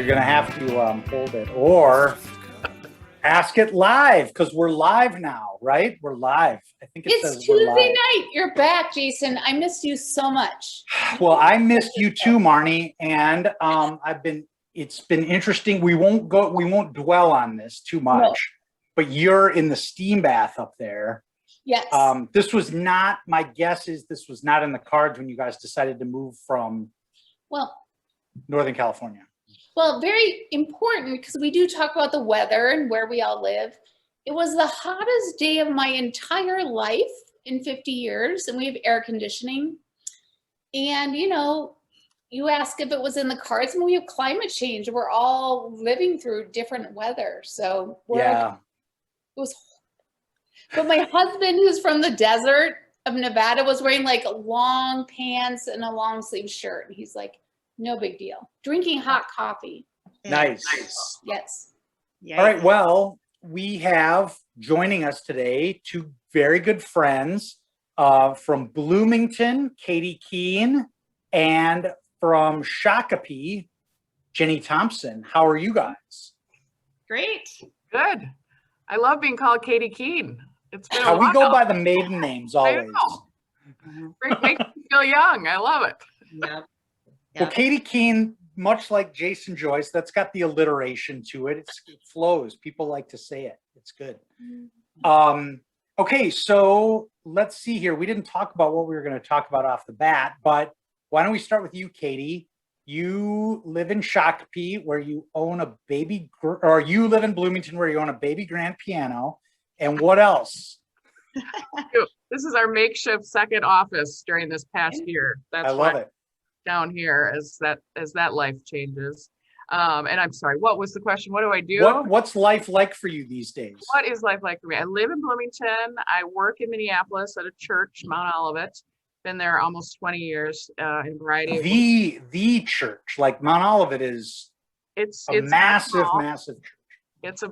you're going to have to hold it or ask it live because we're live now, right? We're live. I think it's Tuesday night. You're back, Jason. I missed you so much. Well, I missed you too, Marnie, and it's been interesting. We won't dwell on this too much, but you're in the steam bath up there. Yes. This was not, my guess is this was not in the cards when you guys decided to move from Northern California. Well, very important because we do talk about the weather and where we all live. It was the hottest day of my entire life in 50 years, and we have air conditioning. And, you know, you ask if it was in the cards, and we have climate change. We're all living through different weather. So, it was. But my husband, who's from the desert of Nevada, was wearing like long pants and a long sleeve shirt. And he's like, no big deal. Drinking hot coffee. Nice. Yes. All right. Well, we have joining us today two very good friends from Bloomington, Katie Kuehn, and from Shakopee, Jenni Thompson. How are you guys? Great. Good. I love being called Katie Kuehn. It's been we go by the maiden names always. It makes me feel young. I love it. Yeah. Well, Katie Kuehn, much like Jason Joyce, that's got the alliteration to it. It flows. People like to say it. It's good. Okay, so let's see here. We didn't talk about what we were going to talk about off the bat, but why don't we start with you, Katie? You live in Shakopee where you own a or you live in Bloomington where you own a baby grand piano. And what else? This is our makeshift second office during this past year. I love it. Down here as that life changes. And I'm sorry, what was the question? What do I do? What's life like for you these days? What is life like for me? I live in Bloomington. I work in Minneapolis at a church, Mount Olivet. Been there almost 20 years in a variety of the church, like Mount Olivet is it's massive church. It's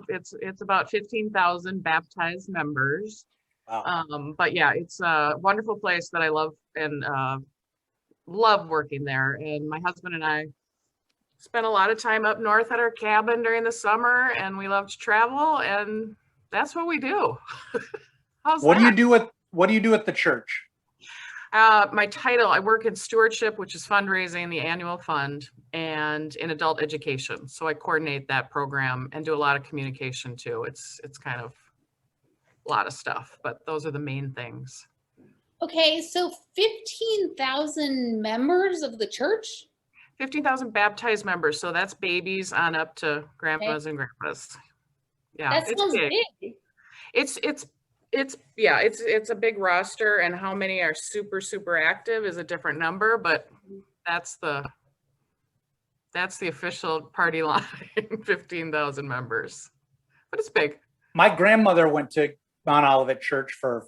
about 15,000 baptized members. Wow. But yeah, it's a wonderful place that I love and love working there. And my husband and I spent a lot of time up north at our cabin during the summer, and we love to travel, and that's what we do. What do you do at the church? My title, I work in stewardship, which is fundraising, the annual fund, and in adult education. So I coordinate that program and do a lot of communication too. It's kind of a lot of stuff, but those are the main things. Okay, so 15,000 members of the church? 15,000 baptized members. So that's babies on up to grandmas and grandpas. Yeah, that sounds big. It's a big roster, and how many are super active is a different number, but that's the official party line, 15,000 members. But it's big. My grandmother went to Mount Olivet Church for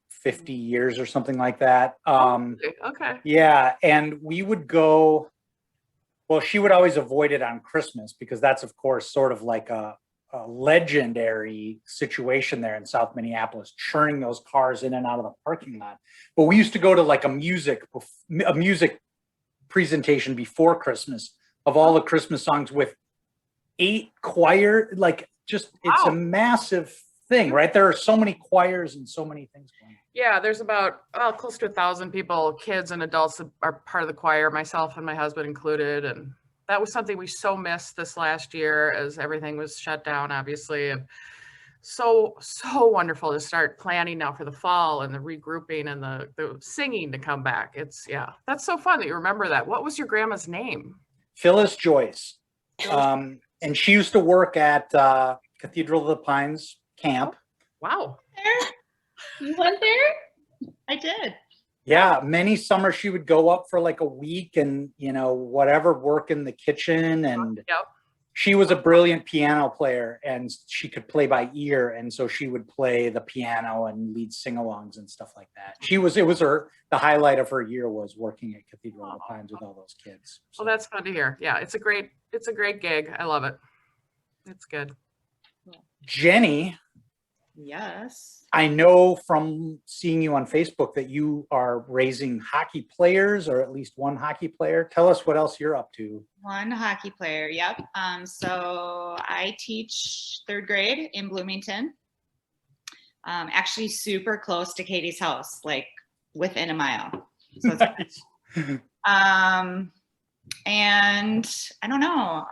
50 years or something like that. Okay. Yeah, and we would go, well, she would always avoid it on Christmas because that's, of course, sort of like a legendary situation there in South Minneapolis, churning those cars in and out of the parking lot. But we used to go to like a music presentation before Christmas of all the Christmas songs with 8 choir, it's a massive thing, right? There are so many choirs and so many things going on. Yeah, there's about close to 1,000 people, kids and adults that are part of the choir, myself and my husband included. And that was something we so missed this last year as everything was shut down, obviously. And so wonderful to start planning now for the fall and the regrouping and the singing to come back. That's so fun that you remember that. What was your grandma's name? Phyllis Joyce. And she used to work at Cathedral of the Pines camp. Wow. You went there? I did. Yeah, many summers she would go up for like a week and, work in the kitchen. And she was a brilliant piano player and she could play by ear. And so she would play the piano and lead sing-alongs and stuff like that. The highlight of her year was working at Cathedral of the Pines with all those kids. So. Well, that's fun to hear. Yeah, it's a great gig. I love it. It's good. Jenni, Yes. I know from seeing you on Facebook that you are raising hockey players, or at least one hockey player. Tell us what else you're up to. One hockey player. Yep. So I teach 3rd grade in Bloomington. Actually super close to Katie's house, like within a mile. So it's Nice. and I don't know.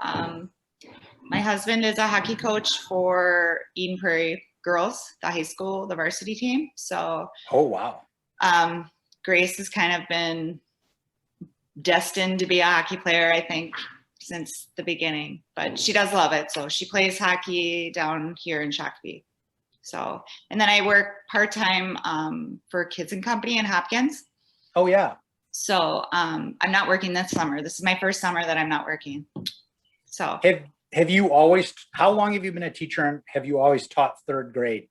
My husband is a hockey coach for Eden Prairie girls, the high school, the varsity team. So, Oh, wow. Grace has kind of been destined to be a hockey player, I think, since the beginning, but she does love it. So she plays hockey down here in Shakopee. So, and then I work part-time for Kids and Company in Hopkins. Oh, yeah. So I'm not working this summer. This is my first summer that I'm not working. So Have you always, how long have you been a teacher, and have you always taught 3rd grade?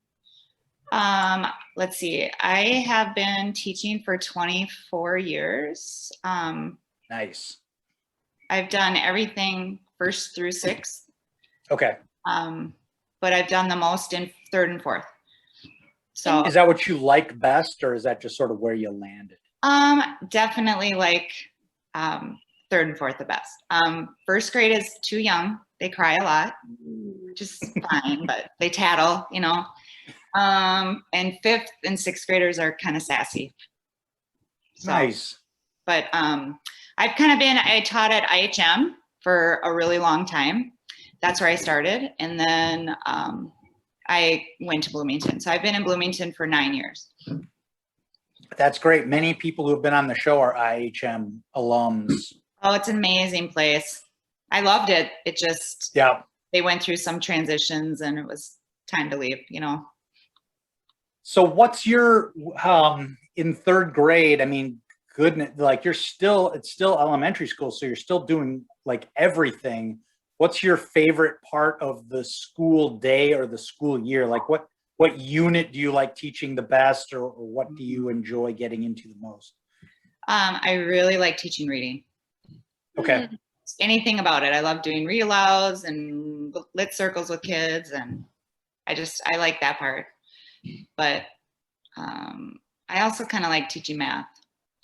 let's see. I have been teaching for 24 years. Nice. I've done everything 1st through 6th. Okay. But I've done the most in 3rd and 4th. So Is that what you like best, or is that just sort of where you landed? definitely like 3rd and 4th the best. 1st grade is too young. They cry a lot, which is fine, but they tattle, you know. And 5th and 6th graders are kind of sassy. So, Nice. but I've kind of been, I taught at IHM for a really long time. That's where I started. And then I went to Bloomington. So I've been in Bloomington for 9 years. That's great. Many people who have been on the show are IHM alums. Oh, it's an amazing place. I loved it. It just, Yeah. they went through some transitions and it was time to leave, you know. So what's your, in 3rd grade, I mean, goodness, like it's still elementary school, so you're still doing like everything. What's your favorite part of the school day or the school year? Like what unit do you like teaching the best, or what do you enjoy getting into the most? I really like teaching reading. Okay. Anything about it. I love doing read alouds and lit circles with kids, and I like that part. But I also kind of like teaching math,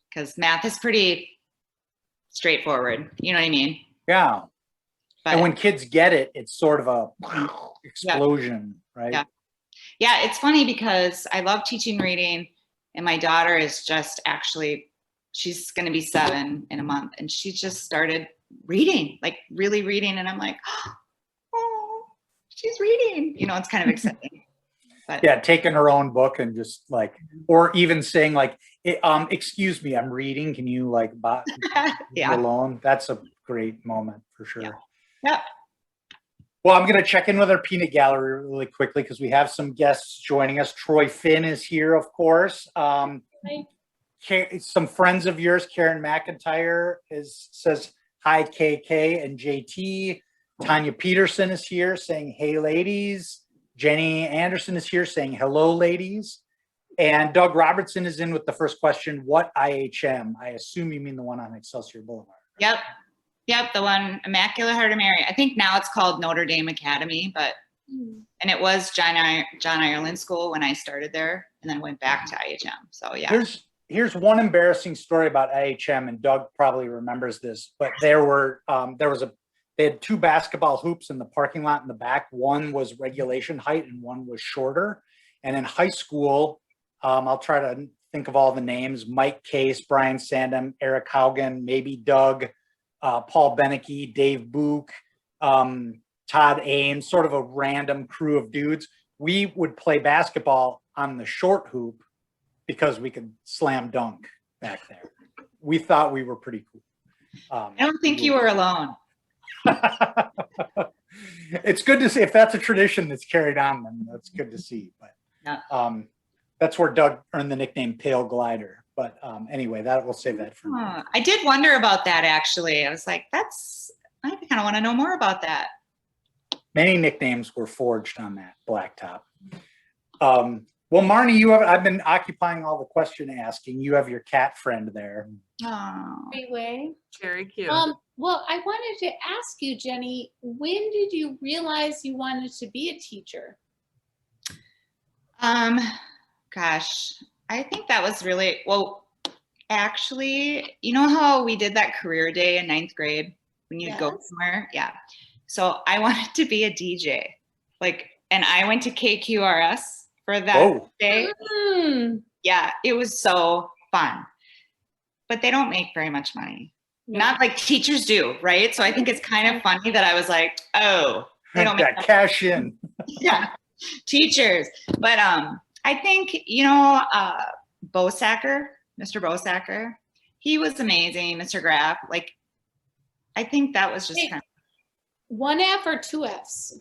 because math is pretty straightforward. You know what I mean? Yeah. But, And when kids get it, it's sort of a explosion, right? Yeah. Yeah, it's funny because I love teaching reading, and my daughter is just actually, she's going to be 7 in a month, and she just started reading, like really reading, and I'm like, oh, she's reading. You know, it's kind of exciting. But Yeah, taking her own book and just like, or even saying like, excuse me, I'm reading. Can you like, yeah. alone? That's a great moment for sure. Yeah. Yep. Well, I'm going to check in with our peanut gallery really quickly because we have some guests joining us. Troy Finn is here, of course. Some friends of yours, Karen McIntyre says, hi, KK and JT. Tanya Peterson is here saying, hey, ladies. Jenny Anderson is here saying, hello, ladies. And Doug Robertson is in with the first question, what IHM? I assume you mean the one on Excelsior Boulevard. Yep. Yep, the one, Immaculate Heart of Mary. I think now it's called Notre Dame Academy, but, and it was John Ireland School when I started there, and then went back to IHM. So yeah. Here's one embarrassing story about IHM, and Doug probably remembers this, but they had 2 basketball hoops in the parking lot in the back. One was regulation height and one was shorter. And in high school, I'll try to think of all the names: Mike Case, Brian Sandem, Eric Haugen, maybe Doug, Paul Beneke, Dave Book, Todd Ames, sort of a random crew of dudes. We would play basketball on the short hoop because we could slam dunk back there. We thought we were pretty cool. I don't think you were alone. It's good to see if that's a tradition that's carried on, then that's good to see. But Yeah. That's where Doug earned the nickname Pale Glider. But anyway, we'll save that for now. I did wonder about that, actually. I was like, I kind of want to know more about that. Many nicknames were forged on that blacktop. Well, Marnie, I've been occupying all the question asking. You have your cat friend there. Oh. Freeway. Very cute. Well, I wanted to ask you, Jenny, when did you realize you wanted to be a teacher? Gosh, I think that was really, well, actually, you know how we did that career day in 9th grade when you'd go Yes. somewhere? Yeah. So I wanted to be a DJ. Like, and I went to KQRS for that Whoa. day. Mm. Yeah, it was so fun. But they don't make very much money. No. Not like teachers do, right? So I think it's kind of funny that I was like, oh, they don't make That cash in. yeah, teachers. But I think, you know, Bosacker, Mr. Bosacker, he was amazing. Mr. Graff, like, I think that was just Hey, kind of one F or two Fs?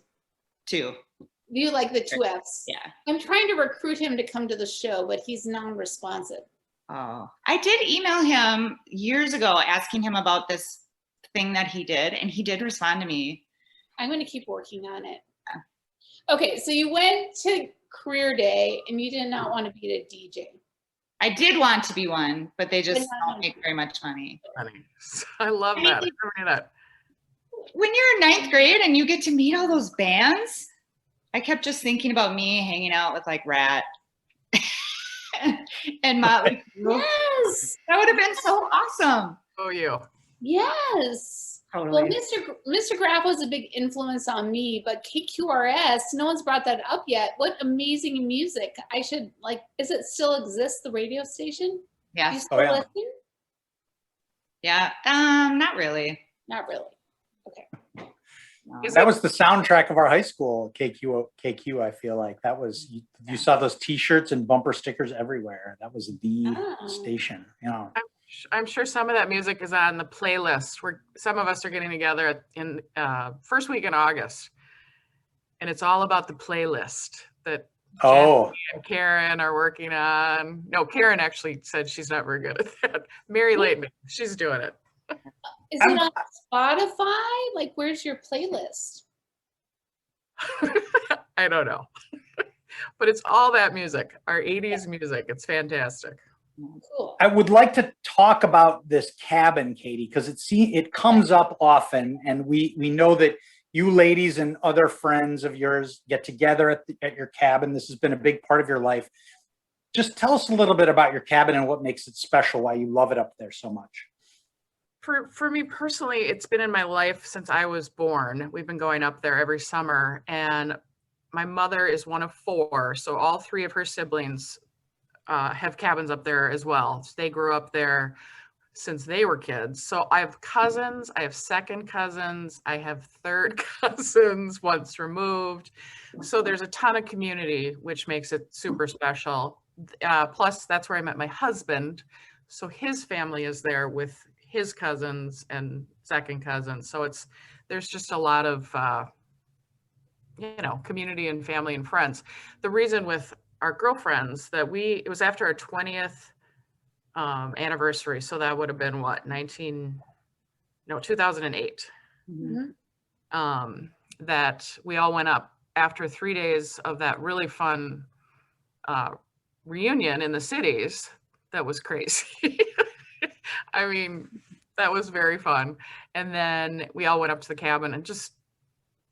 two. Do you like the two Fs? Yeah. I'm trying to recruit him to come to the show, but he's non-responsive. Oh, I did email him years ago asking him about this thing that he did, and he did respond to me. I'm going to keep working on it. Okay, so you went to career day and you did not want to be a DJ. I did want to be one, but they just But not- don't make very much money. Funny. I love that. I never knew that. When you're in 9th grade and you get to meet all those bands, I kept just thinking about me hanging out with like Rat and Motley Crue. Yes, That would have been so awesome. Oh, you. yes. Totally. Well, Mr. Graff was a big influence on me, but KQRS, no one's brought that up yet. What amazing music. I should, like, is it still exists, the radio station? You Yes. still yeah. listen? Yeah. Not really. Not really. No. Is That was the soundtrack of our high school, KQ, I feel like. That was, you saw those T-shirts and bumper stickers everywhere. That was the Oh. station, you know. I'm sure some of that music is on the playlist where some of us are getting together in first week in August. And it's all about the playlist that Oh, Jenni and Karen are working on. No, Karen actually said she's not very good at that. Mary Layton, she's doing it. Is it on Spotify? Like, where's your playlist? I don't know. But it's all that music, our 80s music. It's fantastic. Cool. I would like to talk about this cabin, Katie, because it comes up often, and we know that you ladies and other friends of yours get together at your cabin. This has been a big part of your life. Just tell us a little bit about your cabin and what makes it special, why you love it up there so much. For me personally, it's been in my life since I was born. We've been going up there every summer, and my mother is one of 4, so all 3 of her siblings have cabins up there as well. So they grew up there since they were kids. So I have cousins, I have second cousins, I have third cousins once removed. So there's a ton of community, which makes it super special. Plus, that's where I met my husband. So his family is there with his cousins and second cousins. So there's just a lot of, community and family and friends. The reason with our girlfriends that it was after our 20th anniversary. So that would have been what, 2008. Mm-hmm. That we all went up after 3 days of that really fun reunion in the cities. That was crazy. I mean, that was very fun. And then we all went up to the cabin and just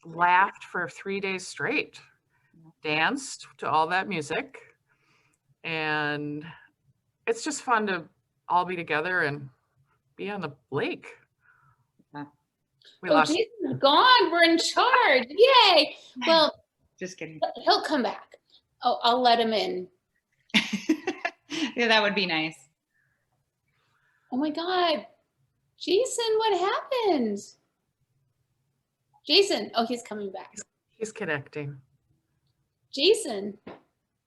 laughed for 3 days straight, danced to all that music. And it's just fun to all be together and be on the lake. We lost. Jason's gone. We're in charge. Yay. Well, Just kidding. he'll come back. Oh, I'll let him in. Yeah, that would be nice. Oh my God. Jason, what happened? Jason. Oh, he's coming back. He's connecting. Jason.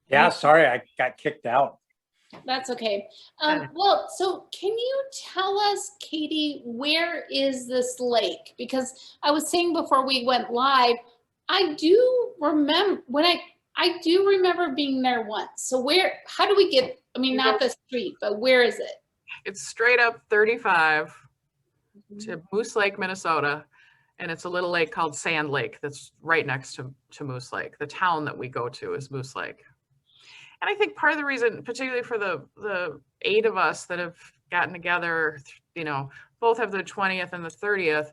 Yeah, sorry, I got kicked out. That's okay. Well, so can you tell us, Katie, where is this lake? Because I was saying before we went live, I do remember I do remember being there once. So how do we get, I mean, not the street, but where is it? It's straight up 35 to Moose Lake, Minnesota. And it's a little lake called Sand Lake that's right next to Moose Lake. The town that we go to is Moose Lake. And I think part of the reason, particularly for the 8 of us that have gotten together, both have the 20th and the 30th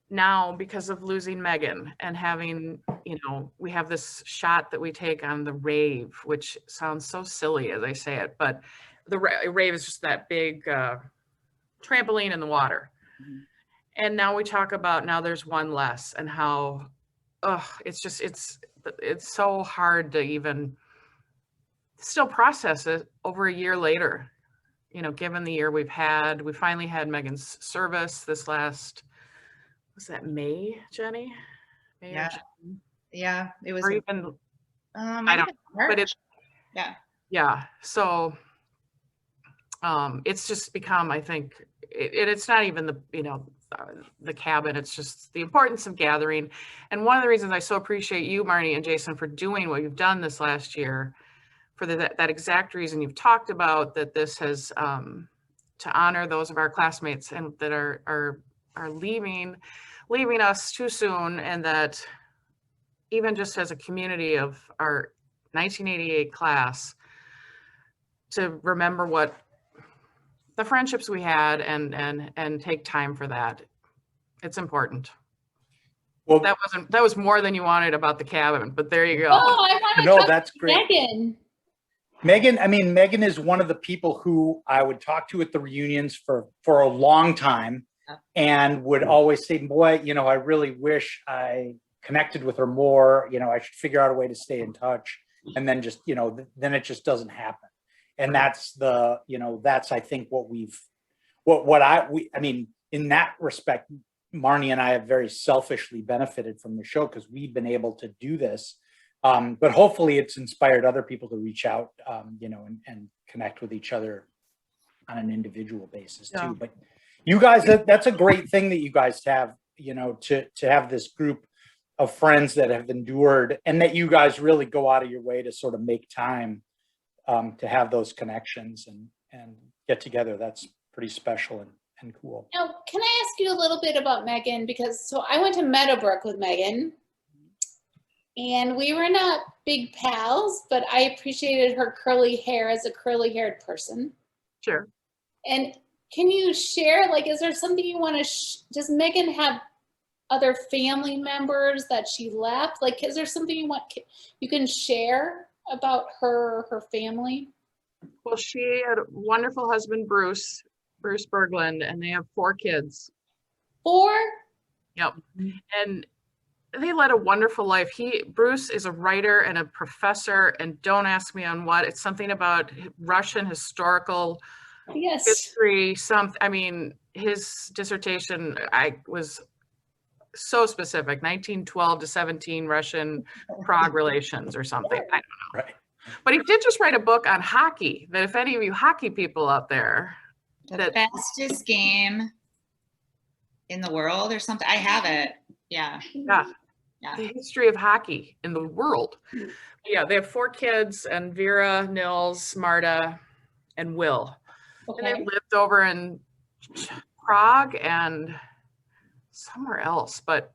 now because of losing Megan and having, you know, we have this shot that we take on the rave, which sounds so silly as I say it, but the rave is just that big trampoline in the water. Mhm. And now we talk about now there's one less, and how, it's just, it's so hard to even still process it over a year later, you know, given the year we've had. We finally had Megan's service this last, was that May, Jenny? May Yeah. or June? Yeah, it was. Or even, I don't know, but it's, yeah. yeah. So it's just become, I think, it's not even the, you know, the cabin, it's just the importance of gathering. And one of the reasons I so appreciate you, Marnie and Jason, for doing what you've done this last year, for that exact reason you've talked about, that this has, to honor those of our classmates and that are leaving us too soon, and that even just as a community of our 1988 class, to remember what the friendships we had and take time for that. It's important. Well, That was more than you wanted about the cabin, but there you go. Oh, I want to no, talk that's to great. Megan. I mean, Megan is one of the people who I would talk to at the reunions for a long time, and would always say, boy, you know, I really wish I connected with her more. You know, I should figure out a way to stay in touch. And then just, you know, then it just doesn't happen. And that's the, you know, that's, I think, I mean, in that respect, Marnie and I have very selfishly benefited from the show, because we've been able to do this. But hopefully it's inspired other people to reach out, you know, and connect with each other on an individual basis too. But you guys, that's a great thing that you guys have, you know, to have this group of friends that have endured, and that you guys really go out of your way to sort of make time to have those connections and get together. That's pretty special and cool. Now, can I ask you a little bit about Megan? Because so I went to Meadowbrook with Megan, and we were not big pals, but I appreciated her curly hair as a curly haired person. Sure. And can you share, like, is there something you want to, does Megan have other family members that she left? Like, is there something you can share about her family? Well, she had a wonderful husband, Bruce Berglund, and they have 4 kids. 4? Yep. And they led a wonderful life. Bruce is a writer and a professor, and don't ask me on what. It's something about Russian historical history. I mean, his dissertation, was so specific, 1912 to 17 Russian Prague relations or something. I don't know. Right. But he did just write a book on hockey, that if any of you hockey people out there. The fastest game in the world or something. I have it. Yeah. The history of hockey in the world. Yeah, they have 4 kids, and Vera, Nils, Marta, and Will. Okay. And they lived over in Prague and somewhere else, but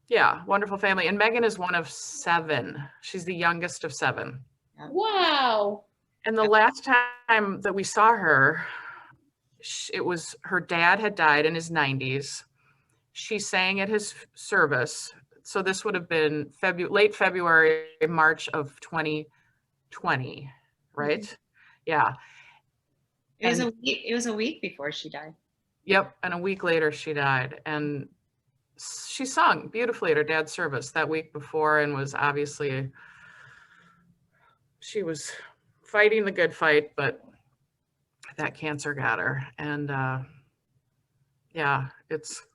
yeah, wonderful family. And Megan is one of 7. She's the youngest of 7. Wow. And the last time that we saw her, it was her dad had died in his 90s. She sang at his service. So this would have been late February, March of 2020, right? Mm-hmm. Yeah. It was a week before she died. Yep. And a week later she died. And she sung beautifully at her dad's service that week before, and was obviously, she was fighting the good fight, but that cancer got her. And yeah, it's.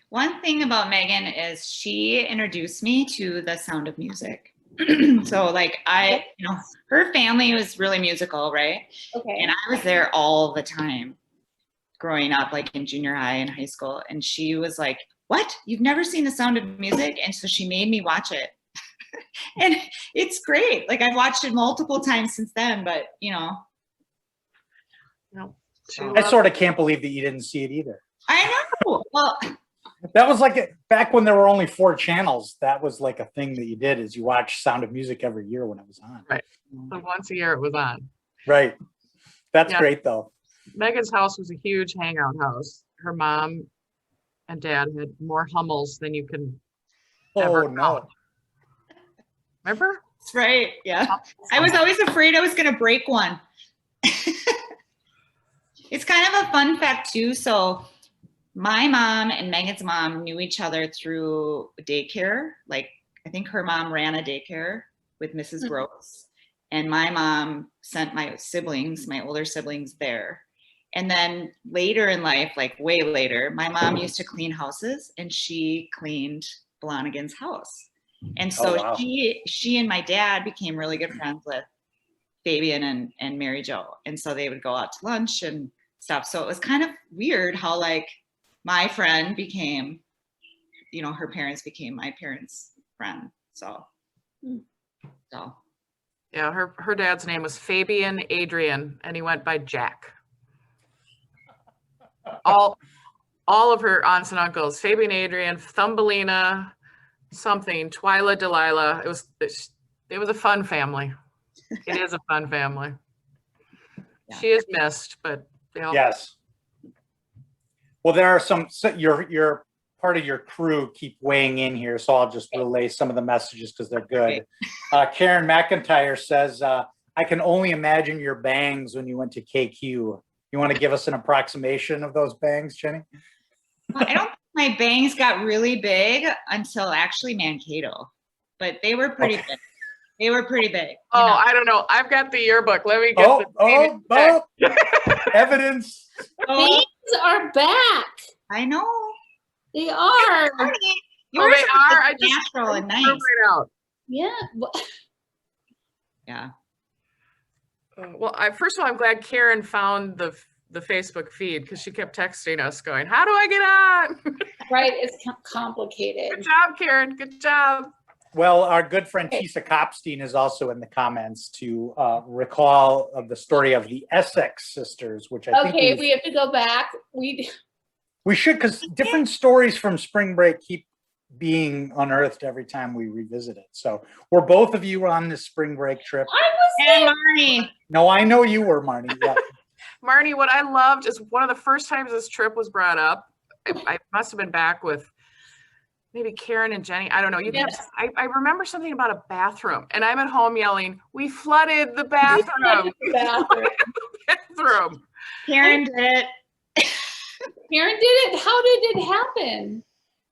One thing about Megan is she introduced me to the sound of music. So like her family was really musical, right? Okay. And I was there all the time growing up, like in junior high and high school. And she was like, what? You've never seen The Sound of Music? And so she made me watch it. And it's great. Like I've watched it multiple times since then, but you know. No. I sort of can't believe that you didn't see it either. I know. Well, that was like back when there were only 4 channels. That was like a thing that you did, is you watch Sound of Music every year when it was on. Right. So once a year it was on. Right. That's great though. Megan's house was a huge hangout house. Her mom and dad had more Hummels than you can Oh, no. Remember? That's right. Yeah. I was always afraid I was going to break one. It's kind of a fun fact too. So my mom and Megan's mom knew each other through daycare. Like, I think her mom ran a daycare with Mrs. Gross. And my mom sent my siblings, my older siblings, there. And then later in life, like way later, my mom used to clean houses, and she cleaned Blonigan's house. And so wow. she and my dad became really good friends with Fabian and Mary Jo. And so they would go out to lunch and stuff. So it was kind of weird how like my friend became, you know, her parents became my parents' friend. So. Yeah, her dad's name was Fabian Adrian, and he went by Jack. All of her aunts and uncles, Fabian Adrian, Thumbelina, something, Twyla, Delilah. It was a fun family. It is a fun family. Yeah. She is missed, but you know. Yes. Well, there are some, your part of your crew keep weighing in here, so I'll just relay some of the messages because they're good. Karen McIntyre says, I can only imagine your bangs when you went to KQ. You want to give us an approximation of those bangs, Jenny? I don't think my bangs got really big until actually Mankato, but they were pretty big. They were pretty big. Oh, know. I don't know. I've got the yearbook. Let me get the evidence. Bangs are back. I know. They are. Yours they are. I just natural and nice. Right out. Yeah. Yeah. Well, first of all, I'm glad Karen found the Facebook feed because she kept texting us going, how do I get on? Right. It's complicated. Good job, Karen. Good job. Well, our good friend Tisa Kopstein is also in the comments to recall of the story of the ESSEX sisters, which I think we have to go back. We should, because different stories from spring break keep being unearthed every time we revisit it. So were both of you on this spring break trip? I was and Marnie. No, I know you were, Marnie. Yeah. Marnie, what I loved is one of the first times this trip was brought up. I must have been back with maybe Karen and Jenny. I don't know. I remember something about a bathroom, and I'm at home yelling, "We flooded the bathroom!" Bathroom. Karen did it. Karen did it. How did it happen?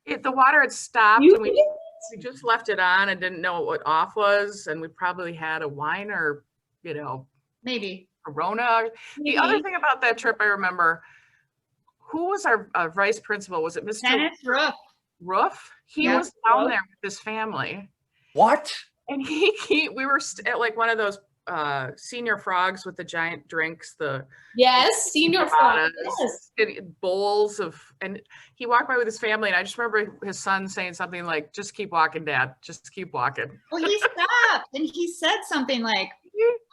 The water had stopped, and we just left it on and didn't know what off was, and we probably had a wine or, you know, maybe Corona. Maybe. The other thing about that trip, I remember, who was our vice principal? Was it Mr. Dennis Roof? He was down there with his family. What? And we were at like one of those senior frogs with the giant drinks, senior frogs, bowls of, and he walked by with his family, and I just remember his son saying something like, just keep walking, Dad, just keep walking. Well, he stopped and he said something like,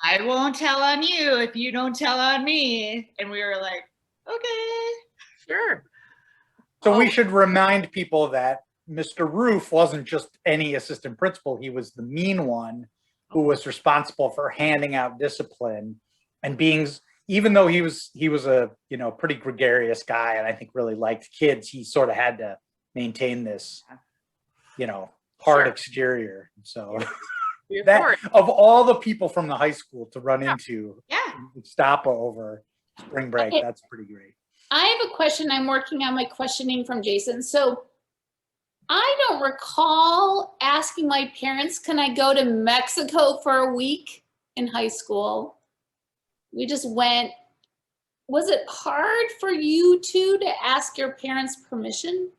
I won't tell on you if you don't tell on me. And we were like, okay. Sure. So we should remind people that Mr. Roof wasn't just any assistant principal. He was the mean one who was responsible for handing out discipline and being, even though he was a, you know, pretty gregarious guy and I think really liked kids, he sort of had to maintain this, you know, hard exterior. So that, of all the people from the high school to run into Stapa over spring break, that's pretty great. I have a question. I'm working on my questioning from Jason. So I don't recall asking my parents, can I go to Mexico for a week in high school? We just went. Was it hard for you two to ask your parents permission?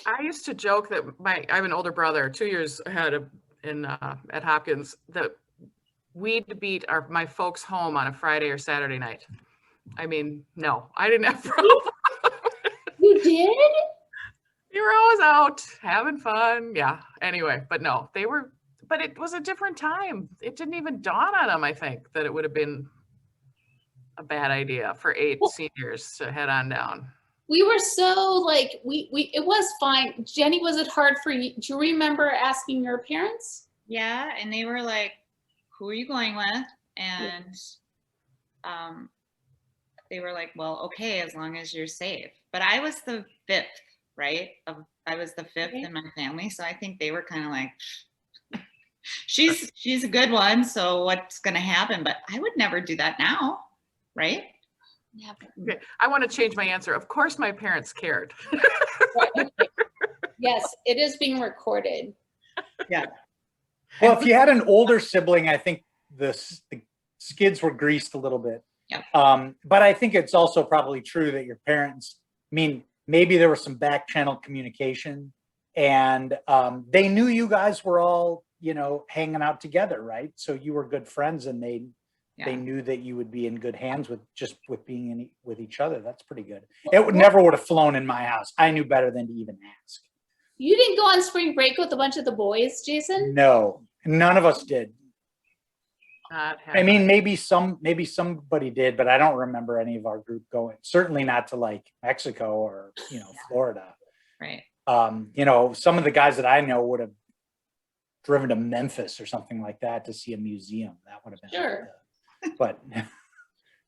I used to joke that I have an older brother, 2 years ahead of at Hopkins, that we'd beat my folks home on a Friday or Saturday night. I mean, no, I didn't have problems. You did? You were always out having fun. Yeah. Anyway, but no, but it was a different time. It didn't even dawn on them, I think, that it would have been a bad idea for 8 seniors to head on down. We were so like, it was fine. Jenny, was it hard for you? Do you remember asking your parents? Yeah. And they were like, who are you going with? And they were like, well, okay, as long as you're safe. But I was the 5th, right? I was the fifth in my family, so I think they were kind of like, she's a good one, so what's gonna happen? But I would never do that now, right? Okay. I want to change my answer. Of course my parents cared. Yes, it is being recorded. Yeah. Well, if you had an older sibling, I think the skids were greased a little bit. Yep. But I think it's also probably true that your parents, I mean, maybe there was some back channel communication, and they knew you guys were all, you know, hanging out together, right? So you were good friends, and they knew that you would be in good hands with being with each other. That's pretty good. It never would have flown in my house. I knew better than to even ask. You didn't go on spring break with a bunch of the boys, Jason? No, none of us did. I mean, maybe somebody did, but I don't remember any of our group going. Certainly not to like Mexico or, you know, Florida. Right. You know, some of the guys that I know would have driven to Memphis or something like that to see a museum. That would have been Sure. But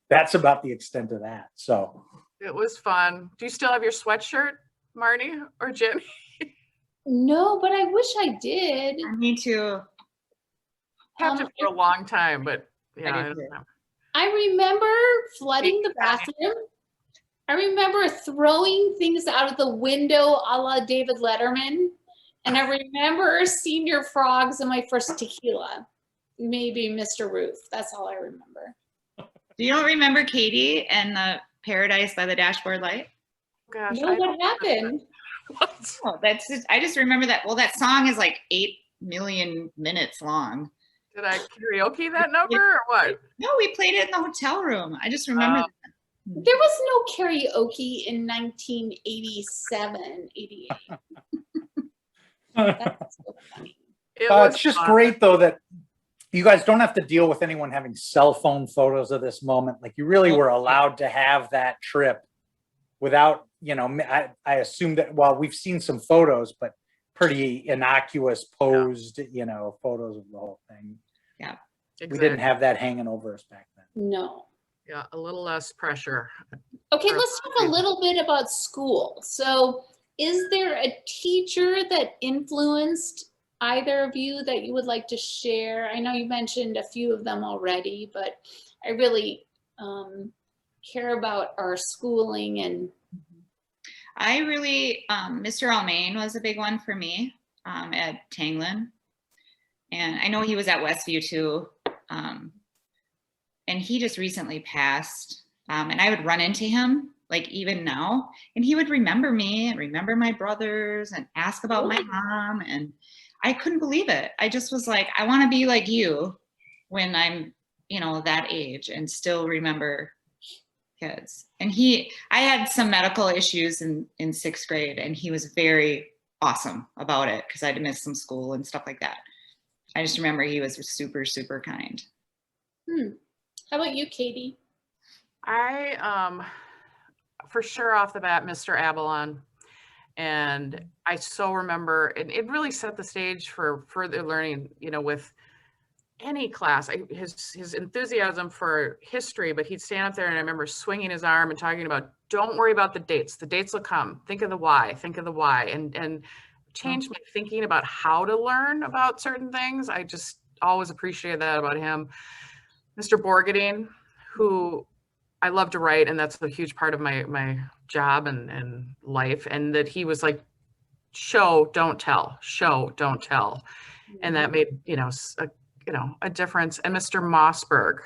that's about the extent of that. So it was fun. Do you still have your sweatshirt, Marty or Jenny? No, but I wish I did. Me too. Kept it for a long time, but yeah, I don't know. I remember flooding the bathroom. I remember throwing things out of the window a la David Letterman. And I remember senior frogs in my first tequila. Maybe Mr. Roof. That's all I remember. You don't remember Katie and the Paradise by the Dashboard Light? Gosh, No, what happened? What? Oh, I just remember that. Well, that song is like 8 million minutes long. Did I karaoke that number or what? No, we played it in the hotel room. I just remember that. There was no karaoke in 1987, 88. That's so funny. It's just great, though, that you guys don't have to deal with anyone having cell phone photos of this moment. Like, you really were allowed to have that trip without, you know, I assume that, well, we've seen some photos, but pretty innocuous posed, you know, photos of the whole thing. Yeah. Exactly. We didn't have that hanging over us back then. No. Yeah, a little less pressure. Okay, let's talk a little bit about school. So is there a teacher that influenced either of you that you would like to share? I know you mentioned a few of them already, but I really care about our schooling. And I really, Mr. Almain was a big one for me at Tanglin. And I know he was at Westview too. And he just recently passed. And I would run into him, like even now, and he would remember me and remember my brothers and ask about my mom. And I couldn't believe it. I just was like, I want to be like you when I'm, you know, that age and still remember kids. And I had some medical issues in 6th grade, and he was very awesome about it because I had to miss some school and stuff like that. I just remember he was super, super kind. How about you, Katie? I, for sure off the bat, Mr. Abalon. And I so remember, and it really set the stage for further learning, you know, with any class. His enthusiasm for history, but he'd stand up there and I remember swinging his arm and talking about, don't worry about the dates will come. Think of the why, and changed my thinking about how to learn about certain things. I just always appreciated that about him. Mr. Borgadine, who I love to write, and that's a huge part of my job and life. And that he was like, show, don't tell, and that made a difference. And Mr. Mossberg,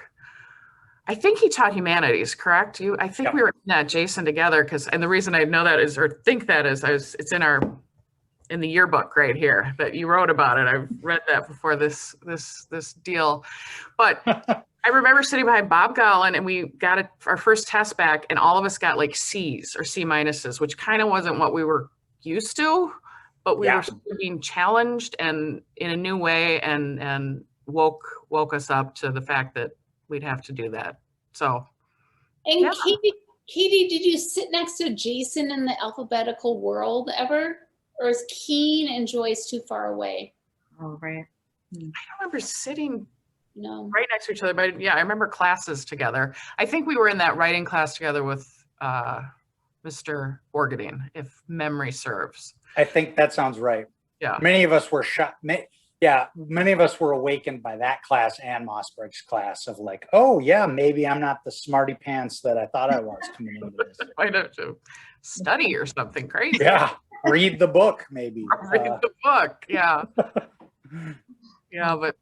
I think he taught humanities, correct? I think we were in that, Jason, together, and the reason I know that is, or think that is, it's in the yearbook right here that you wrote about it. I've read that before this deal, but. I remember sitting behind Bob Gollin, and we got our first test back, and all of us got like C's or C minuses, which kind of wasn't what we were used to, but we were being challenged and in a new way, and woke us up to the fact that we'd have to do that. So. And yeah. Katie, did you sit next to Jason in the alphabetical world ever? Or is Kuehn and Joyce too far away? Oh, right. I don't remember sitting right next to each other, but yeah, I remember classes together. I think we were in that writing class together with Mr. Mr. Orgadine, if memory serves. I think that sounds right. Yeah. Many of us were many of us were awakened by that class and Mossberg's class of like, oh yeah, maybe I'm not the smarty pants that I thought I was coming into this. Might have to study or something crazy. Yeah, read the book maybe. Read the book. Yeah. Yeah, but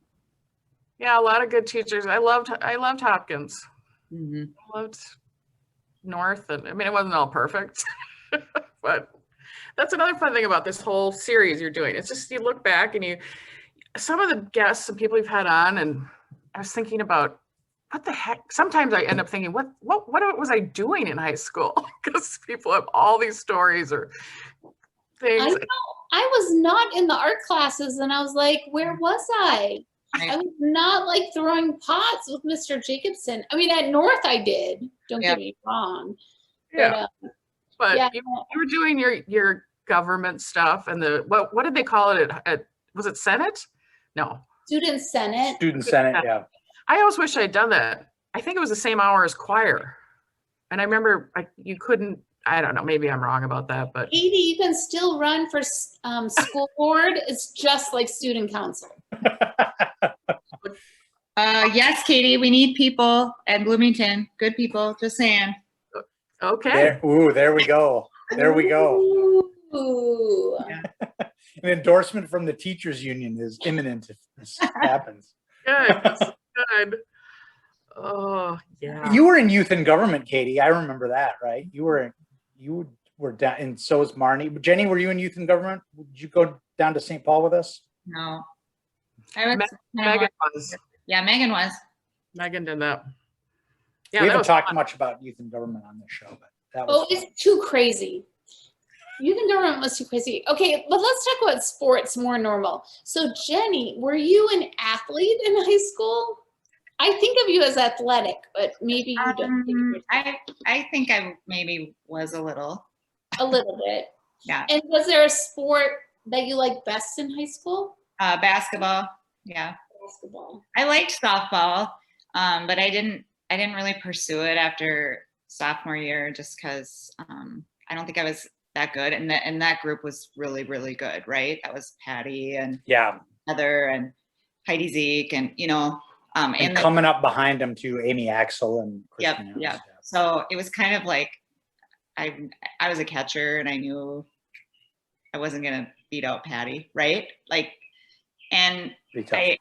yeah, a lot of good teachers. I loved Hopkins. Mhm. I loved North, and I mean, it wasn't all perfect, but that's another fun thing about this whole series you're doing. It's just, you look back and some of the guests and people you've had on, and I was thinking about what the heck. Sometimes I end up thinking, what was I doing in high school? Because people have all these stories or things. I know. I was not in the art classes, and I was like, where was I? I was not like throwing pots with Mr. Jacobson. I mean, at North I did. Don't get me wrong. Yeah. But yeah. you were doing your government stuff and what did they call it at was it Senate? No. Student Senate. Student Senate, yeah. I always wish I'd done that. I think it was the same hour as choir. And I remember you couldn't, I don't know, maybe I'm wrong about that, but. Katie, you can still run for school board. It's just like student council. Yes, Katie, we need people at Bloomington. Good people, just saying. Okay. There we go. There we go. Ooh. An endorsement from the teachers union is imminent if this happens. Good. Good. Oh, yeah. You were in youth and government, Katie. I remember that, right? You were down, and so was Marnie. Jenny, were you in youth and government? Did you go down to St. Paul with us? No. I was, Megan was. Yeah, Megan was. Megan did that. Yeah, we haven't talked much about youth and government on this show, but that was it's too crazy. Youth and government was too crazy. Okay, but let's talk about sports more normal. So Jenny, were you an athlete in high school? I think of you as athletic, but maybe you don't think you were. I think I maybe was a little. A little bit. Yeah. And was there a sport that you liked best in high school? Basketball. Yeah. Basketball. I liked softball, but I didn't really pursue it after sophomore year just because I don't think I was that good. And that group was really, really good, right? That was Patty and Heather and Heidi Zeke and, and coming up behind them too, Amy Axel and Christian. Yep. So it was kind of like I was a catcher and I knew I wasn't going to beat out Patty, right? And I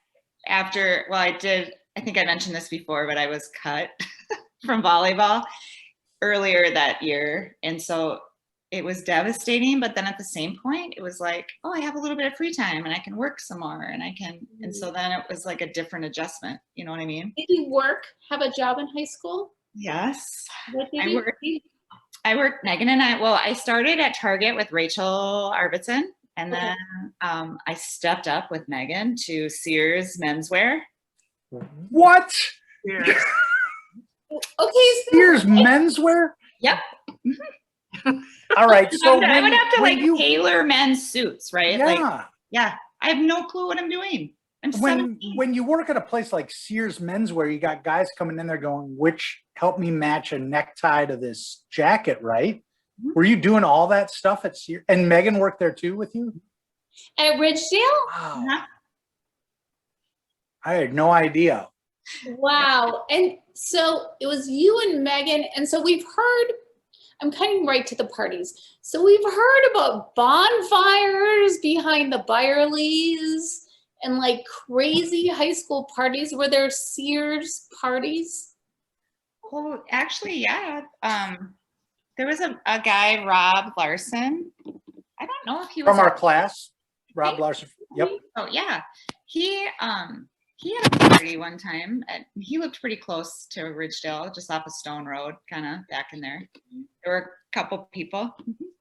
think I mentioned this before, but I was cut from volleyball earlier that year. And so it was devastating. But then at the same point, it was like, oh, I have a little bit of free time and I can work some more and I can. And so then it was like a different adjustment. You know what I mean? Did you have a job in high school? Yes. What did you do? I worked, Megan and I started at Target with Rachel Arvidsson. And then I stepped up with Megan to Sears Menswear. What? Yeah. Okay, Sears Menswear? Yep. All right. So I would have to tailor men's suits, right? Yeah. I have no clue what I'm doing. I'm 17. When you work at a place like Sears Menswear, you got guys coming in there going, help me match a necktie to this jacket, right? Were you doing all that stuff at Sears? And Megan worked there too with you? At Ridgedale? Wow. Uh-huh. I had no idea. Wow. And so it was you and Megan. And so we've heard, I'm cutting right to the parties. So we've heard about bonfires behind the Byerlys and crazy high school parties. Were there Sears parties? Oh, actually, yeah. There was a guy, Rob Larson. I don't know if he was from our class. Rob Larson. Yep. Oh yeah. He had a party one time. He lived pretty close to Ridgedale, just off of Stone Road, kind of back in there. There were a couple people.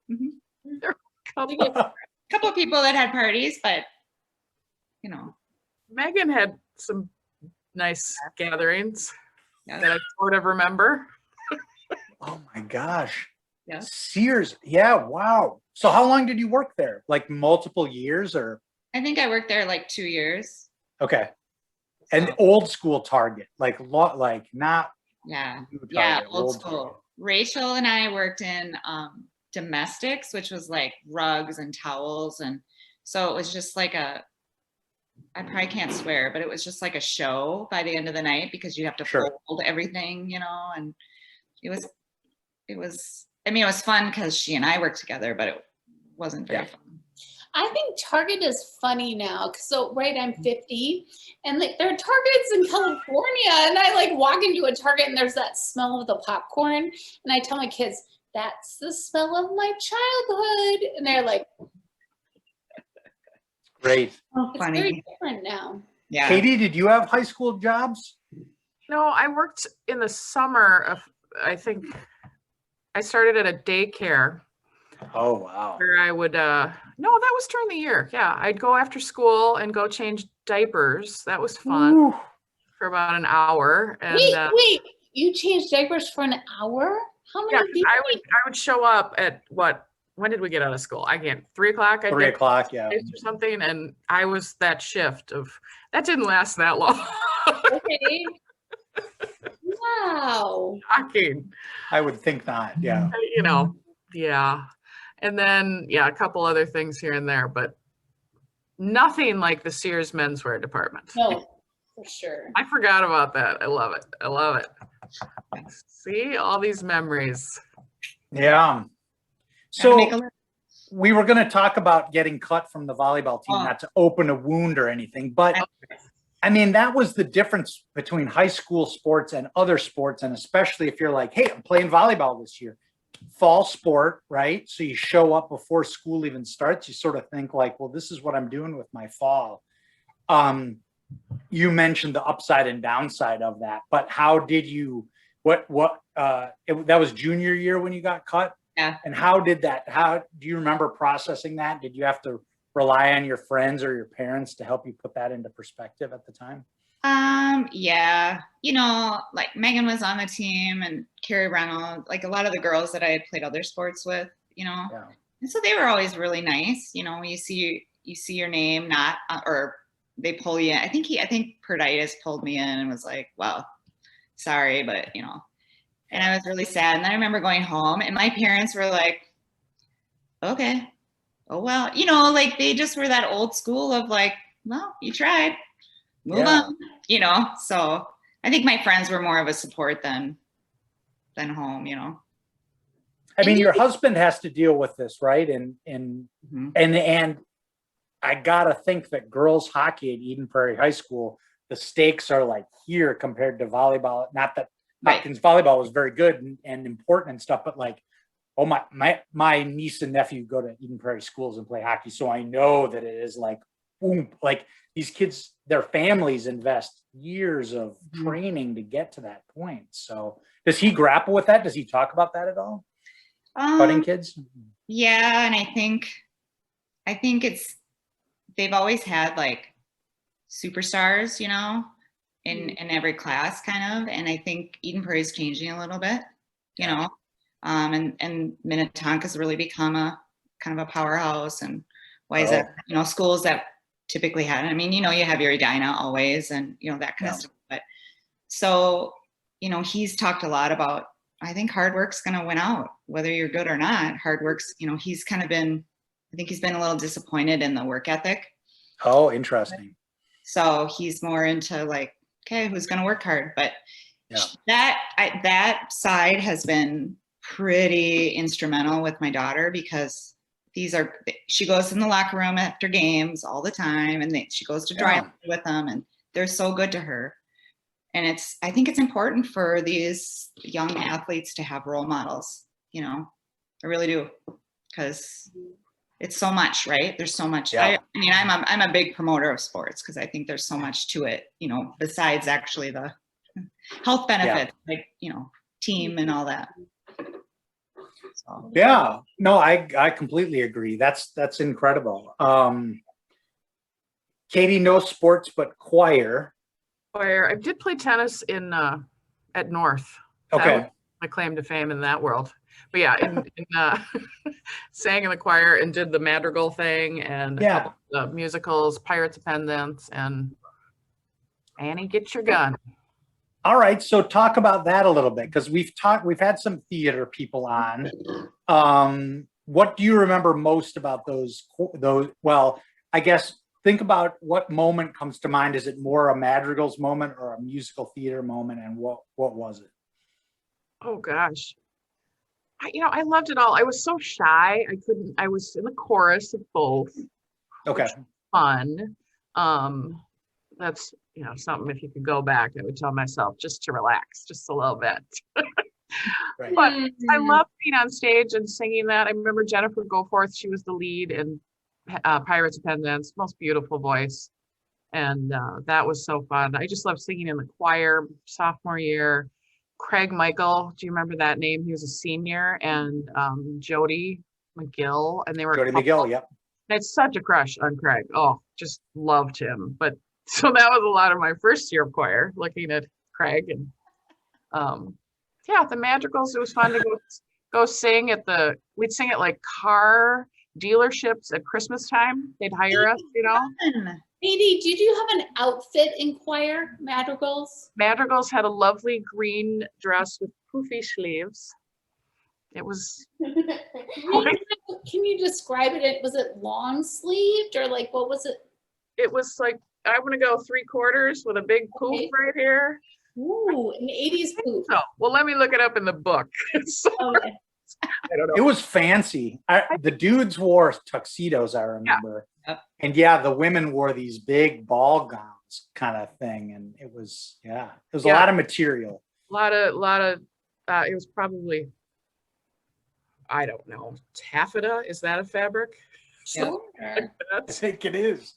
There were a couple of people that had parties, but Megan had some nice gatherings that I sort of remember. Oh my gosh. Yeah. Sears. Yeah. Wow. So how long did you work there? Multiple years or? I think I worked there 2 years. Okay. And old school Target, not yeah. new Target, Yeah, old school. Rachel and I worked in domestics, which was like rugs and towels. And so it was just like I probably can't swear, but it was just like a show by the end of the night because you have to Sure. fold everything, you know, and it was, I mean, it was fun because she and I worked together, but it wasn't very fun. I think Target is funny now. So, right, I'm 50 and like there are Targets in California and I like walk into a Target and there's that smell of the popcorn. And I tell my kids, that's the smell of my childhood. And they're like, Great. Oh, it's very different now. Yeah. Katie, did you have high school jobs? No, I worked in the summer of, I think I started at a daycare Oh, wow. where I would, no, that was during the year. Yeah. I'd go after school and go change diapers. That was fun Ooh. for about an hour. And Wait, you changed diapers for an hour? How many yeah, I would show up at when did we get out of school? 3 o'clock. 3 o'clock, yeah. Or something. And I was that shift that didn't last that long. Okay. Wow. Shocking. I would think not, yeah. You know, yeah. And then, yeah, a couple other things here and there, but nothing like the Sears menswear department. No, for sure. I forgot about that. I love it. I love it. See, all these memories. Yeah. So we were going to talk about getting cut from the volleyball team, not to open a wound or anything, but I mean, that was the difference between high school sports and other sports. And especially if you're like, hey, I'm playing volleyball this year, fall sport, right? So you show up before school even starts, you sort of think like, well, this is what I'm doing with my fall. You mentioned the upside and downside of that, but how did you, that was junior year when you got cut? Yeah. And how do you remember processing that? Did you have to rely on your friends or your parents to help you put that into perspective at the time? Yeah, you know, like Megan was on the team and Carrie Reynolds, like a lot of the girls that I had played other sports with, you know, and so they were always really nice. You know, you see your name, not, or they pull you in. I think Perditis pulled me in and was like, well, sorry, but you know, and I was really sad. And I remember going home and my parents were like, okay, oh, well, you know, like they just were that old school of like, well, you tried, move on, you know? So I think my friends were more of a support than home, you know? I mean, your husband has to deal with this, right? And I gotta think that girls hockey at Eden Prairie High School, the stakes are like here compared to volleyball. Not that Hopkins volleyball was very good and important and stuff, but like, oh, my niece and nephew go to Eden Prairie schools and play hockey. So I know that it is like, boom, like these kids, their families invest years of training to get to that point. So does he grapple with that? Does he talk about that at all? Cutting kids? Yeah. And I think they've always had like superstars, you know, in every class kind of. And I think Eden Prairie is changing a little bit, you know. And Minnetonka's really become a kind of a powerhouse, and Wayzata, you know, schools that typically had, I mean, you know, you have your Edina always, and you know, that kind of stuff. But so, you know, he's talked a lot about, I think hard work's going to win out, whether you're good or not. Hard work's, you know, he's kind of been, I think he's been a little disappointed in the work ethic. Oh, interesting. So he's more into like, okay, who's going to work hard? But that side has been pretty instrumental with my daughter, because she goes in the locker room after games all the time, and she goes to dry with them, and they're so good to her. And I think it's important for these young athletes to have role models, you know, I really do, because it's so much, right? There's so much. I mean, I'm a big promoter of sports because I think there's so much to it, you know, besides actually the health benefits, like, you know, team and all that. So. Yeah, no, I completely agree. That's incredible. Katie, no sports but choir. I did play tennis at North. Okay. My claim to fame in that world. But yeah, sang in the choir and did the madrigal thing and the musicals, Pirates of Penzance, and Annie, Get Your Gun. All right, so talk about that a little bit, because we've had some theater people on. What do you remember most about those? Well, I guess think about what moment comes to mind. Is it more a madrigals moment or a musical theater moment, and what was it? Oh gosh. I loved it all. I was so shy. I was in the chorus of both. Okay. Fun. That's, something if you could go back, I would tell myself just to relax just a little bit. Right. But I love being on stage and singing that. I remember Jennifer Goforth, she was the lead in Pirates of Penzance, most beautiful voice. And that was so fun. I just loved singing in the choir sophomore year. Craig Michael, do you remember that name? He was a senior, and Jody McGill, and they were Jody McGill, yep. I had such a crush on Craig. Oh, just loved him. But so that was a lot of my first year of choir, looking at Craig. And the madrigals, it was fun to go sing we'd sing at like car dealerships at Christmas time. They'd hire us, Katie, did you have an outfit in choir, madrigals? Madrigals had a lovely green dress with poofy sleeves. It was. Can you describe it? Was it long sleeved or like what was it? It was like, I want to go 3/4 with a big poof right here. Ooh, an 80s poof. Oh, well, let me look it up in the book. Okay. I don't know. It was fancy. The dudes wore tuxedos, I remember. Yeah. And the women wore these big ball gowns kind of thing. And it was, a lot of material. A lot of, it was probably, I don't know, taffeta. Is that a fabric? Sure. I think it is.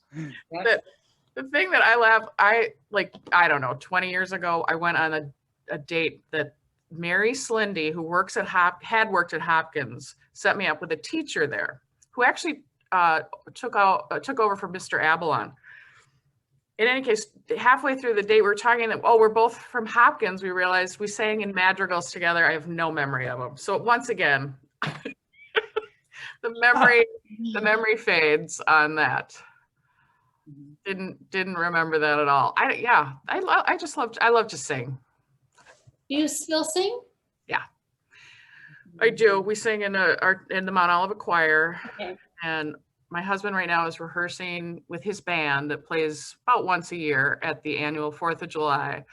The thing that I don't know, 20 years ago, I went on a date that Mary Slindy, who had worked at Hopkins, set me up with a teacher there who actually took over for Mr. Abalon. In any case, halfway through the date, we were talking that, we're both from Hopkins. We realized we sang in madrigals together. I have no memory of them. So once again, the memory fades on that. Didn't remember that at all. I love to sing. Do you still sing? Yeah, I do. We sing in the Mount Olivet choir. Okay. And my husband right now is rehearsing with his band that plays about once a year at the annual 4th of July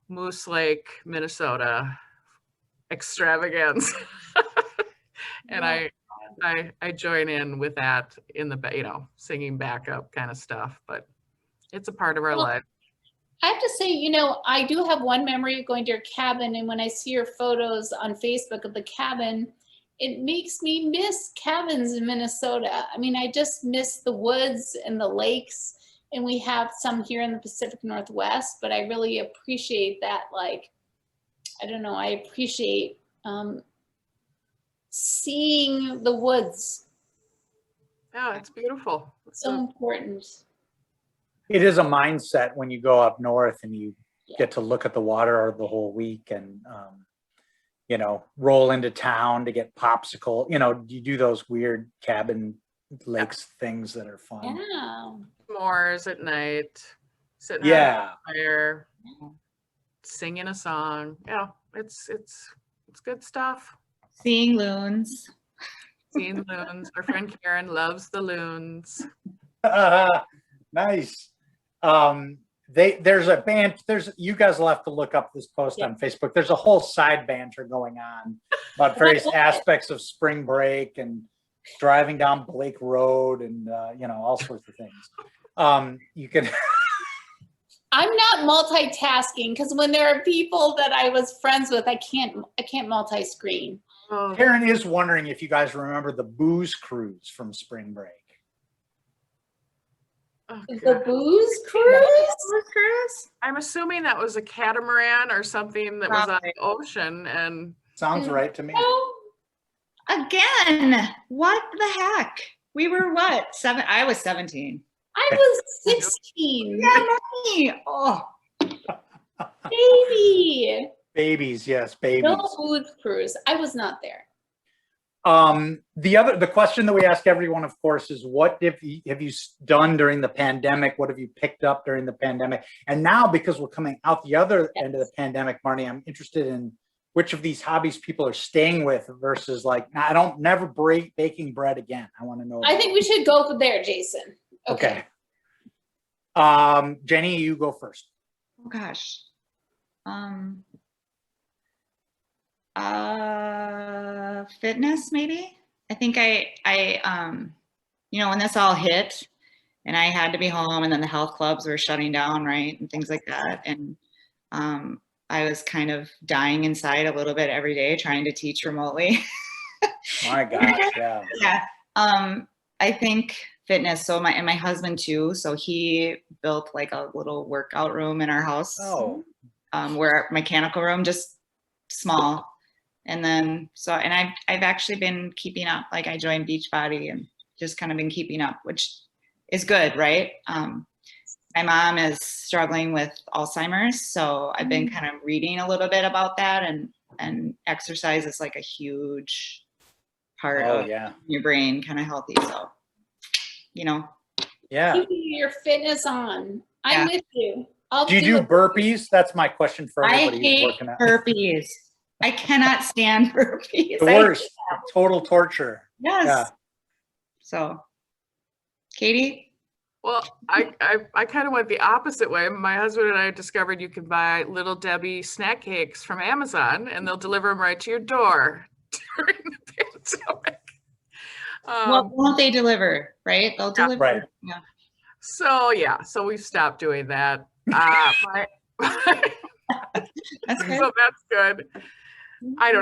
Moose Lake, Minnesota extravaganza. And I join in with that in the, singing backup kind of stuff, but it's a part of our life. I have to say, I do have one memory of going to your cabin, and when I see your photos on Facebook of the cabin, it makes me miss cabins in Minnesota. I mean, I just miss the woods and the lakes, and we have some here in the Pacific Northwest, but I really appreciate that. Like, I don't know, I appreciate seeing the woods. Yeah, it's beautiful. So important. It is a mindset when you go up north and you get to look at the water the whole week and, roll into town to get popsicle. You do those weird cabin lakes things that are fun. Yeah. S'mores at night, sitting around the fire, singing a song. Yeah, it's good stuff. Seeing loons. Our friend Karen loves the loons. Nice. There's a band. You guys will have to look up this post on Facebook. There's a whole side banter going on about various aspects of spring break and driving down Blake Road and all sorts of things. You can. I'm not multitasking because when there are people that I was friends with, I can't multi-screen. Oh. Karen is wondering if you guys remember the booze cruise from spring break. Oh, The booze cruise? I'm assuming that was a catamaran or something that was on the ocean. And Sounds right to me. Again, what the heck? We were what? 7? I was 17. I was 16. Yeah, me. Oh, Baby. Babies, yes, babies. No booze cruise. I was not there. The question that we ask everyone, of course, is what have you done during the pandemic? What have you picked up during the pandemic? And now, because we're coming out the other end of the pandemic, Marnie, I'm interested in which of these hobbies people are staying with versus like, I don't never break baking bread again. I want to know. I think we should go there, Jason. Okay. Jenny, you go first. Oh gosh. Fitness maybe. I think I you know, when this all hit and I had to be home and then the health clubs were shutting down, right? And things like that. And I was kind of dying inside a little bit every day trying to teach remotely. My gosh, yeah. Yeah. I think fitness. So my husband too. So he built like a little workout room in our house. Oh. Where mechanical room, just small. And then, I've actually been keeping up. Like I joined Beachbody and just kind of been keeping up, which is good, right? My mom is struggling with Alzheimer's. So I've been kind of reading a little bit about that, and exercise is like a huge part of your brain, kind of healthy. So, you know. Yeah. Keep your fitness on. I'm with you. Do you do burpees? That's my question for everybody who's working out. Burpees. I cannot stand burpees. The worst. Total torture. Yes. Yeah. So, Katie? Well, I kind of went the opposite way. My husband and I discovered you can buy Little Debbie snack cakes from Amazon, and they'll deliver them right to your door during the pandemic. Well, won't they deliver, right? They'll deliver. Right. Yeah. So we've stopped doing that. That's good. So that's good. I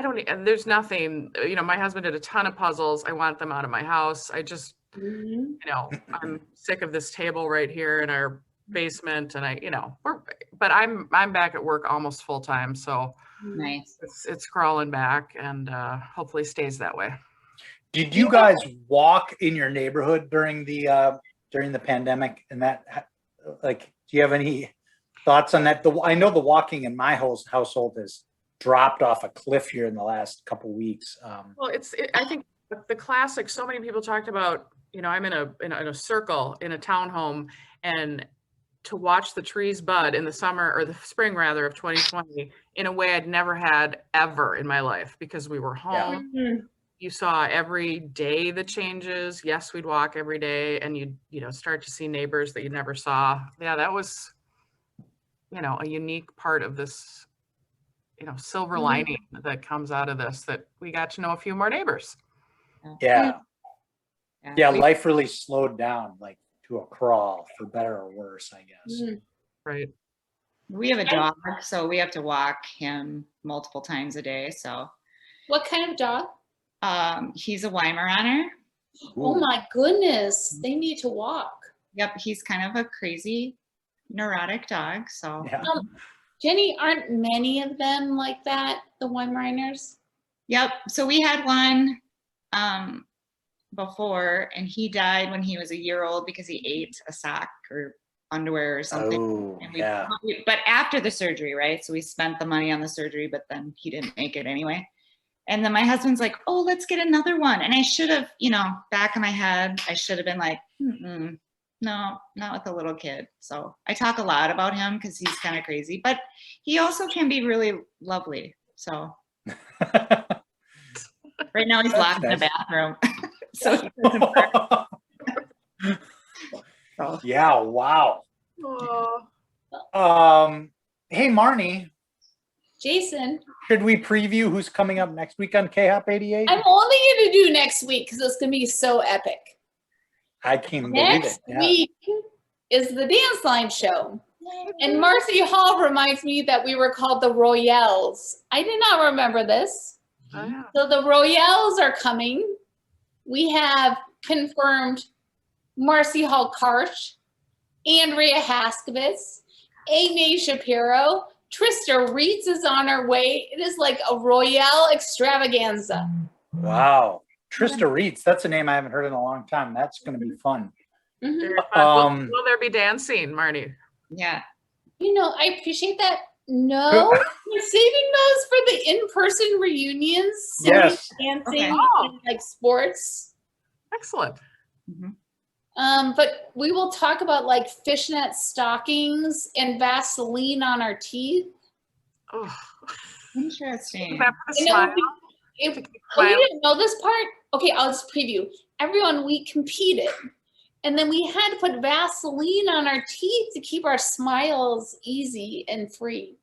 don't, there's nothing, my husband did a ton of puzzles. I want them out of my house. I just, I'm sick of this table right here in our basement, and but I'm back at work almost full time. So nice. It's crawling back, and hopefully stays that way. Did you guys walk in your neighborhood during the pandemic? And that, like, do you have any thoughts on that? I know the walking in my household has dropped off a cliff here in the last couple weeks. Well, I think the classic. So many people talked about. I'm in a circle in a townhome, and to watch the trees bud in the summer or the spring rather of 2020 in a way I'd never had ever in my life, because we were home. Yeah. You saw every day the changes. Yes, we'd walk every day, and you'd start to see neighbors that you never saw. Yeah, that was a unique part of this silver lining that comes out of this, that we got to know a few more neighbors. Yeah, life really slowed down, like to a crawl, for better or worse, I guess. Right. We have a dog, so we have to walk him multiple times a day. So what kind of dog? He's a Weimaraner. Oh my goodness, they need to walk. Yep, he's kind of a crazy, neurotic dog. So Jenny, aren't many of them like that, the Weimaraners? Yep. So we had one before, and he died when he was a year old because he ate a sock or underwear or something. Oh, and but after the surgery, right? So we spent the money on the surgery, but then he didn't make it anyway. And then my husband's like, oh, let's get another one. And I should have, back in my head, I should have been like, no, not with a little kid. So I talk a lot about him because he's kind of crazy, but he also can be really lovely. So right now he's locked in the bathroom. Yeah, wow. Hey, Marnie. Jason. Should we preview who's coming up next week on KHOP88? I'm only going to do next week because it's going to be so epic. I can't believe it. Next week is the Dance Line show. And Marcy Hall reminds me that we were called the Royales. I did not remember this. Oh, yeah. So the Royales are coming. We have confirmed Marcy Hall Karsh, Andrea Haskevitz, Agnay Shapiro, Trista Reitz is on her way. It is like a Royale extravaganza. Wow. Trista Reitz, that's a name I haven't heard in a long time. That's going to be fun. Very fun. Will there be dancing, Marnie? Yeah. I appreciate that No, we're saving those for the in-person reunions. singing, Yes. dancing, Okay. and like sports. Excellent. But we will talk about like fishnet stockings and Vaseline on our teeth. Oh, Interesting. that put a You know, smile. if, To keep oh, you smiling. didn't know this part? Okay, I'll just preview. Everyone, we competed. And then we had to put Vaseline on our teeth to keep our smiles easy and free.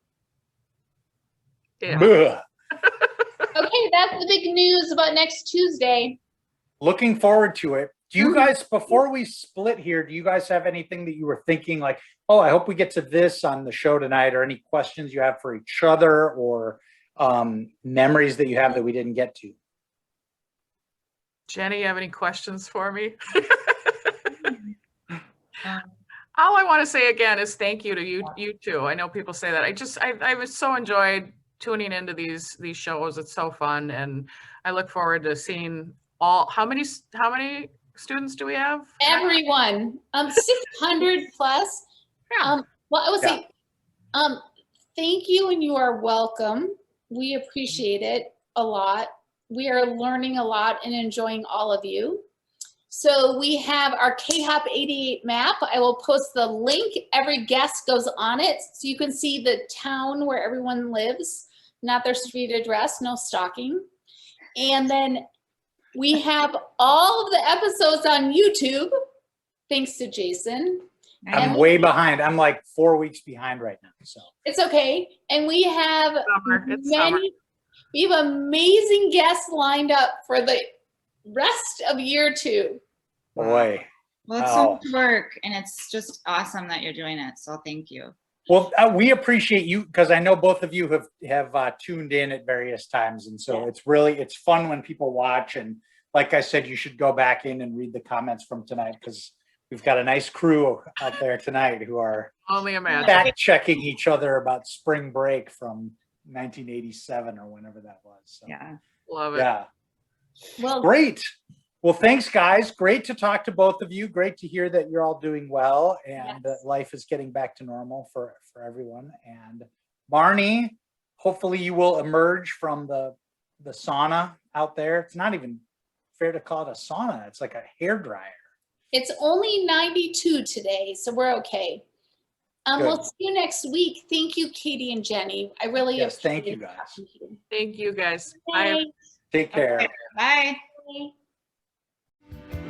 Yeah. Ugh. Okay, that's the big news about next Tuesday. Looking forward to it. Do you guys, before we split here, do you guys have anything that you were thinking like, oh, I hope we get to this on the show tonight, or any questions you have for each other, or memories that you have that we didn't get to? Jenny, you have any questions for me? All I want to say again is thank you to you two. I know people say that. I was so enjoyed tuning into these shows. It's so fun, and I look forward to seeing all. How many students do we have? Everyone, 600 plus. Yeah. Well, I would say, thank you and you are welcome. We appreciate it a lot. We are learning a lot and enjoying all of you. So we have our KHOP88 map. I will post the link. Every guest goes on it, so you can see the town where everyone lives, not their street address, no stalking. And then we have all of the episodes on YouTube, thanks to Jason. I'm way behind. I'm like 4 weeks behind right now. So It's okay. And we have It's summer. we have amazing guests lined up for the rest of year 2. boy. Well, it's so much work, and it's just awesome that you're doing it. So thank you. Well, we appreciate you, because I know both of you have tuned in at various times, and so it's fun when people watch. And like I said, you should go back in and read the comments from tonight, because we've got a nice crew out there tonight who are Only imagine. fact checking each other about spring break from 1987 or whenever that was. So, Yeah. Love it. yeah, Well, great. Well, thanks, guys. Great to talk to both of you. Great to hear that you're all doing well and that life is getting back to normal for everyone. And Barney, hopefully you will emerge from the sauna out there. It's not even fair to call it a sauna. It's like a hair dryer. it's only 92 today, so we're okay. We'll see you next week. Thank you, Katie and Jenny. I really Yes, thank appreciate you, guys. talking to you. Thank you guys. Bye. Bye. Take care. Bye. Bye.